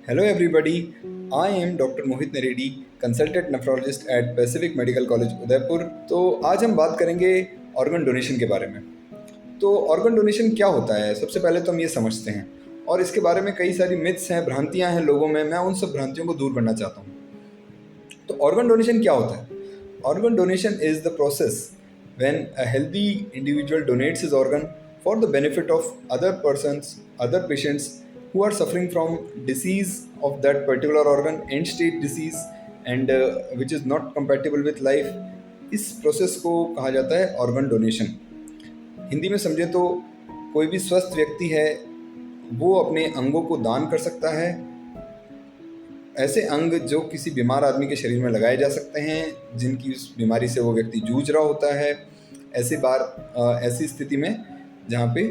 Hello everybody, I am Dr. Mohit Neredi, consultant nephrologist at Pacific Medical College Udaipur. तो आज हम बात करेंगे ऑर्गन डोनेशन के बारे में। तो ऑर्गन डोनेशन क्या होता है, सबसे पहले तो हम ये समझते हैं और इसके बारे में कई सारी मिथ्स हैं, भ्रांतियां हैं लोगों में। मैं उन सब भ्रांतियों को दूर करना चाहता हूँ। तो ऑर्गन डोनेशन क्या होता है? Organ donation is the process when a healthy individual donates his organ for the benefit of other persons, other patients who are suffering from disease of that particular organ, end stage disease, and which is not compatible with life. इस process को कहा जाता है organ donation. Hindi में समझे तो कोई भी स्वस्थ व्यक्ति है वो अपने अंगों को दान कर सकता है। ऐसे अंग जो किसी बीमार आदमी के शरीर में लगाए जा सकते हैं, जिनकी उस बीमारी से वो व्यक्ति जूझ रहा होता है। ऐसी स्थिति में जहाँ पे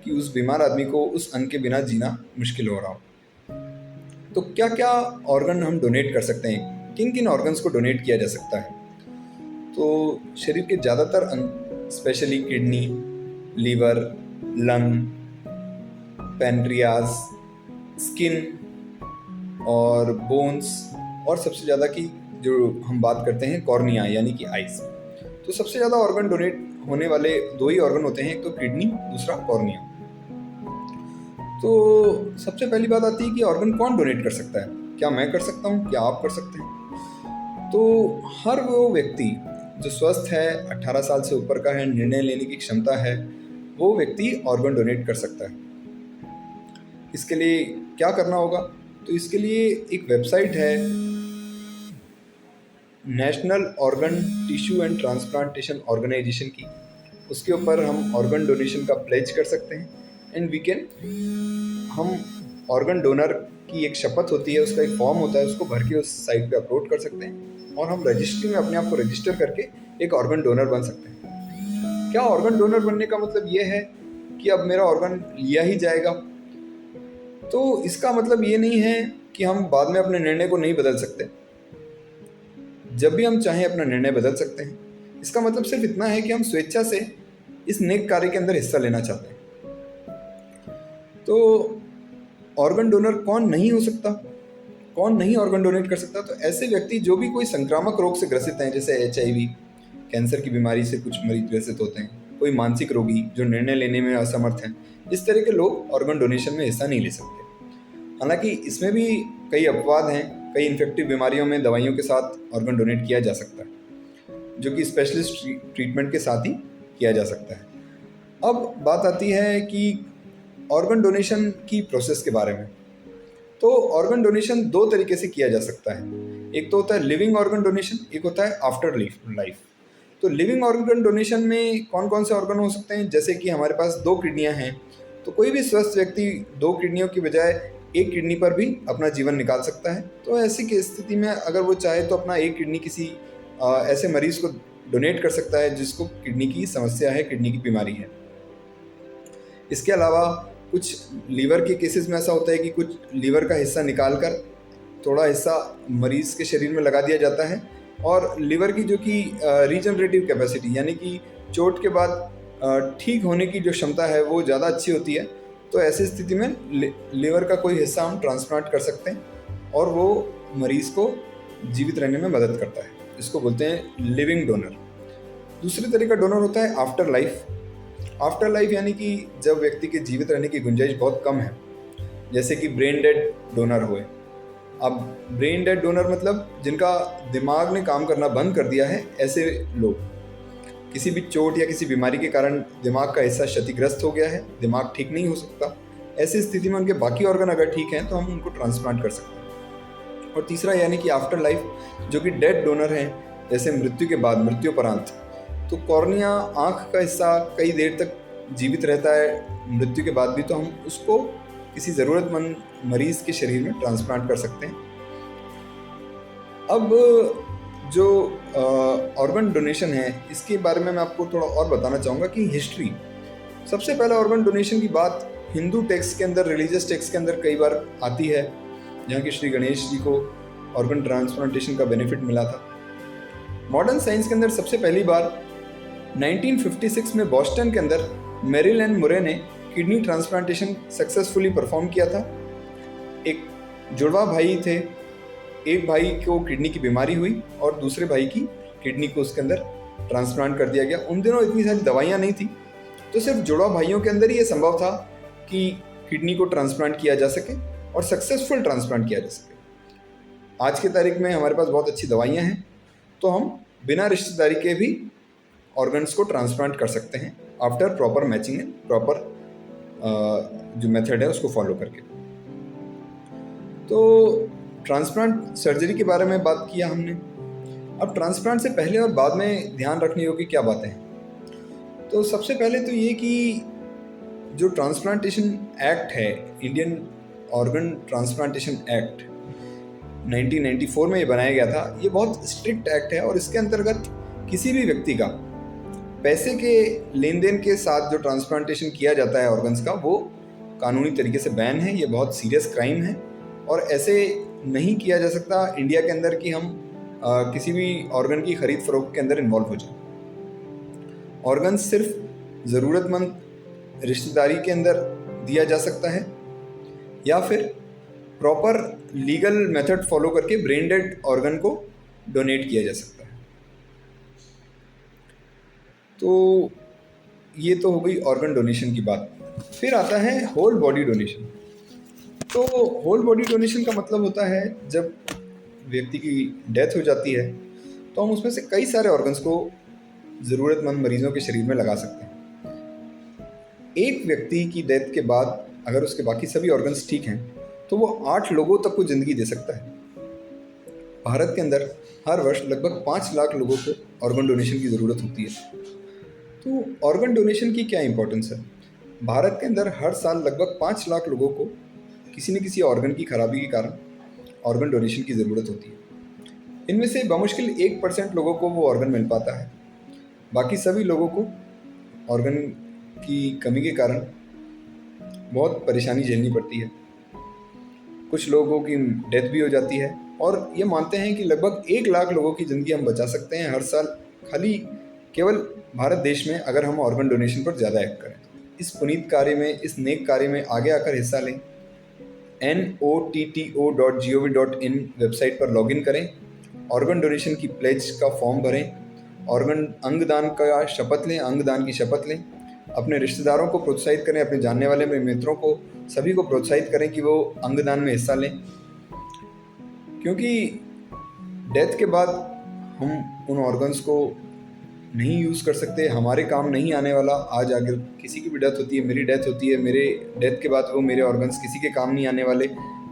कि उस बीमार आदमी को उस अंग के बिना जीना मुश्किल हो रहा हो। तो क्या क्या ऑर्गन हम डोनेट कर सकते हैं, किन किन ऑर्गन्स को डोनेट किया जा सकता है? तो शरीर के ज़्यादातर अंग, specially kidney, liver, lung, pancreas, skin और बोन्स, और सबसे ज़्यादा की जो हम बात करते हैं कॉर्निया यानी कि आइज। तो सबसे ज़्यादा ऑर्गन डोनेट होने वाले दो ही ऑर्गन होते हैं, एक तो किडनी, दूसरा कॉर्निया। तो सबसे पहली बात आती है कि ऑर्गन कौन डोनेट कर सकता है? क्या मैं कर सकता हूँ? क्या आप कर सकते हैं? तो हर वो व्यक्ति जो स्वस्थ है, 18 साल से ऊपर का है, निर्णय लेने की क्षमता है, वो व्यक्ति ऑर्गन डोनेट कर सकता है। इसके लिए क्या करना होगा? तो इसके लिए एक वेबसाइट है, national organ tissue and transplantation organisation की। उसके ऊपर हम ऑर्गन डोनेशन का प्लेज कर सकते हैं एंड वी कैन, हम ऑर्गन डोनर की एक शपथ होती है, उसका एक फॉर्म होता है, उसको भर के उस साइट पे अपलोड कर सकते हैं और हम रजिस्ट्री में अपने आप को रजिस्टर करके एक ऑर्गन डोनर बन सकते हैं। क्या ऑर्गन डोनर बनने का मतलब ये है कि अब मेरा ऑर्गन लिया ही जाएगा? तो इसका मतलब ये नहीं है कि हम बाद में अपने निर्णय को नहीं बदल सकते। जब भी हम चाहें अपना निर्णय बदल सकते हैं। इसका मतलब सिर्फ इतना है कि हम स्वेच्छा से इस नेक कार्य के अंदर हिस्सा लेना चाहते हैं। तो ऑर्गन डोनर कौन नहीं हो सकता, कौन नहीं ऑर्गन डोनेट कर सकता? तो ऐसे व्यक्ति जो भी कोई संक्रामक रोग से ग्रसित हैं, जैसे HIV, कैंसर की बीमारी से कुछ मरीज ग्रसित होते हैं, कोई मानसिक रोगी जो निर्णय लेने में असमर्थ हैं, इस तरह के लोग ऑर्गन डोनेशन में हिस्सा नहीं ले सकते। हालांकि इसमें भी कई अपवाद हैं, कई इन्फेक्टिव बीमारियों में दवाइयों के साथ ऑर्गन डोनेट किया जा सकता है, जो कि स्पेशलिस्ट ट्रीटमेंट के साथ ही किया जा सकता है। अब बात आती है कि ऑर्गन डोनेशन की प्रोसेस के बारे में। तो ऑर्गन डोनेशन दो तरीके से किया जा सकता है। एक तो होता है लिविंग ऑर्गन डोनेशन, एक होता है आफ्टर लाइफ। तो लिविंग ऑर्गन डोनेशन में कौन कौन से ऑर्गन हो सकते हैं? जैसे कि हमारे पास 2 किडनियां हैं, तो कोई भी स्वस्थ व्यक्ति 2 किडनियों की बजाय एक किडनी पर भी अपना जीवन निकाल सकता है। तो ऐसी की स्थिति में अगर वो चाहे तो अपना एक किडनी किसी ऐसे मरीज को डोनेट कर सकता है जिसको किडनी की समस्या है, किडनी की बीमारी है। इसके अलावा कुछ लीवर के केसेस में ऐसा होता है कि कुछ लीवर का हिस्सा निकाल कर थोड़ा हिस्सा मरीज के शरीर में लगा दिया जाता है, और लीवर की जो कि रीजनरेटिव कैपेसिटी यानी कि चोट के बाद ठीक होने की जो क्षमता है वो ज़्यादा अच्छी होती है। तो ऐसी स्थिति में लीवर का कोई हिस्सा हम ट्रांसप्लांट कर सकते हैं और वो मरीज को जीवित रहने में मदद करता है। इसको बोलते हैं लिविंग डोनर। दूसरे तरह का डोनर होता है आफ्टर लाइफ। आफ्टर लाइफ यानी कि जब व्यक्ति के जीवित रहने की गुंजाइश बहुत कम है, जैसे कि ब्रेन डेड डोनर हुए। अब ब्रेन डेड डोनर मतलब जिनका दिमाग ने काम करना बंद कर दिया है, ऐसे लोग किसी भी चोट या किसी बीमारी के कारण दिमाग का हिस्सा क्षतिग्रस्त हो गया है, दिमाग ठीक नहीं हो सकता। ऐसी स्थिति में उनके बाकी ऑर्गन अगर ठीक हैं तो हम उनको ट्रांसप्लांट कर सकते हैं। और तीसरा यानी कि आफ्टर लाइफ, जो कि डेड डोनर हैं, जैसे मृत्यु के बाद, मृत्युपरांत। तो कॉर्निया, आँख का हिस्सा कई देर तक जीवित रहता है मृत्यु के बाद भी, तो हम उसको किसी ज़रूरतमंद मरीज़ के शरीर में ट्रांसप्लांट कर सकते हैं। अब जो ऑर्गन डोनेशन है, इसके बारे में मैं आपको थोड़ा और बताना चाहूँगा कि हिस्ट्री। सबसे पहले ऑर्गन डोनेशन की बात हिंदू टेक्स्ट के अंदर, रिलीजियस टेक्स्ट के अंदर कई बार आती है, जहाँ कि श्री गणेश जी को ऑर्गन ट्रांसप्लांटेशन का बेनिफिट मिला था। मॉडर्न साइंस के अंदर सबसे पहली बार 1956 में बॉस्टन के अंदर मेरिल एंड मुरे ने किडनी ट्रांसप्लांटेशन सक्सेसफुली परफॉर्म किया था। एक जुड़वा भाई थे, एक भाई को किडनी की बीमारी हुई और दूसरे भाई की किडनी को उसके अंदर ट्रांसप्लांट कर दिया गया। उन दिनों इतनी सारी दवाइयाँ नहीं थी, तो सिर्फ जुड़वा भाइयों के अंदर ही ये संभव था कि किडनी को ट्रांसप्लांट किया जा सके और सक्सेसफुल ट्रांसप्लांट किया जा सके। आज की तारीख में हमारे पास बहुत अच्छी दवाइयाँ हैं, तो हम बिना रिश्तेदारी के भी ऑर्गन्स को ट्रांसप्लांट कर सकते हैं after proper matching and proper जो मेथड है उसको फॉलो करके। तो ट्रांसप्लांट सर्जरी के बारे में बात किया हमने। अब ट्रांसप्लांट से पहले और बाद में ध्यान रखने योग्य क्या बातें हैं? तो सबसे पहले तो ये कि जो ट्रांसप्लांटेशन एक्ट है, इंडियन ऑर्गन ट्रांसप्लांटेशन एक्ट 1994 में ये बनाया गया था। ये बहुत स्ट्रिक्ट एक्ट है और इसके अंतर्गत किसी भी व्यक्ति का पैसे के लेन देन के साथ जो ट्रांसप्लांटेशन किया जाता है ऑर्गन्स का, वो कानूनी तरीके से बैन है। ये बहुत सीरियस क्राइम है और ऐसे नहीं किया जा सकता इंडिया के अंदर कि हम किसी भी ऑर्गन की खरीद फरोख्त के अंदर इन्वॉल्व हो जाए। ऑर्गन सिर्फ ज़रूरतमंद रिश्तेदारी के अंदर दिया जा सकता है या फिर प्रॉपर लीगल मेथड फॉलो करके ब्रेन डेड ऑर्गन को डोनेट किया जा सकता है। तो ये तो हो गई ऑर्गन डोनेशन की बात। फिर आता है होल बॉडी डोनेशन। तो होल बॉडी डोनेशन का मतलब होता है जब व्यक्ति की डेथ हो जाती है तो हम उसमें से कई सारे ऑर्गन्स को ज़रूरतमंद मरीजों के शरीर में लगा सकते हैं। एक व्यक्ति की डेथ के बाद अगर उसके बाकी सभी ऑर्गन्स ठीक हैं तो वो 8 लोगों तक को ज़िंदगी दे सकता है। भारत के अंदर हर वर्ष लगभग 5 लाख लोगों को ऑर्गन डोनेशन की ज़रूरत होती है। तो ऑर्गन डोनेशन की क्या इंपॉर्टेंस है? भारत के अंदर हर साल लगभग 5 लाख लोगों को किसी न किसी ऑर्गन की खराबी के कारण ऑर्गन डोनेशन की ज़रूरत होती है। इनमें से बमुश्किल 1% लोगों को वो ऑर्गन मिल पाता है। बाकी सभी लोगों को ऑर्गन की कमी के कारण बहुत परेशानी झेलनी पड़ती है। कुछ लोगों की डेथ भी हो जाती है और ये मानते हैं कि लगभग 1 लाख लोगों की ज़िंदगी हम बचा सकते हैं हर साल, खाली केवल भारत देश में अगर हम ऑर्गन डोनेशन पर ज़्यादा एक्ट करें। इस पुनीत कार्य में, इस नेक कार्य में आगे आकर हिस्सा लें। notto.gov.in वेबसाइट पर लॉगिन करें, ऑर्गन डोनेशन की प्लेज का फॉर्म भरें, ऑर्गन अंगदान का शपथ लें, अंगदान की शपथ लें। अपने रिश्तेदारों को प्रोत्साहित करें, अपने जानने वाले मेरे मित्रों को, सभी को प्रोत्साहित करें कि वो अंगदान में हिस्सा लें, क्योंकि डेथ के बाद हम उन ऑर्गन्स को नहीं यूज़ कर सकते, हमारे काम नहीं आने वाला। आज अगर किसी की भी डेथ होती है, मेरी डेथ होती है, मेरे डेथ के बाद वो मेरे ऑर्गन्स किसी के काम नहीं आने वाले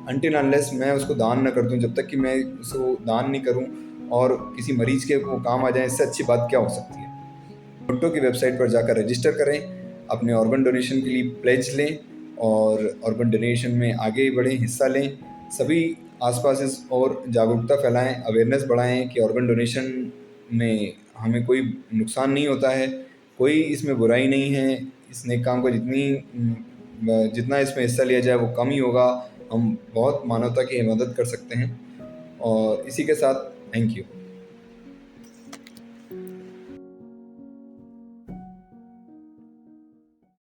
अनटिल अनलेस मैं उसको दान न कर दूं। जब तक कि मैं उसको दान नहीं करूं और किसी मरीज के वो काम आ जाए, इससे अच्छी बात क्या हो सकती है। नोटो की वेबसाइट पर जाकर रजिस्टर करें, अपने ऑर्गन डोनेशन के लिए प्लेज लें और ऑर्गन डोनेशन में आगे बढ़ें, हिस्सा लें। सभी आसपास इस और जागरूकता फैलाएं, अवेयरनेस बढ़ाएं कि ऑर्गन डोनेशन में हमें कोई नुकसान नहीं होता है, कोई इसमें बुराई नहीं है। इस नेक काम को जितना इसमें हिस्सा लिया जाए वो कम ही होगा। हम बहुत मानवता की मदद कर सकते हैं। और इसी के साथ थैंक यू।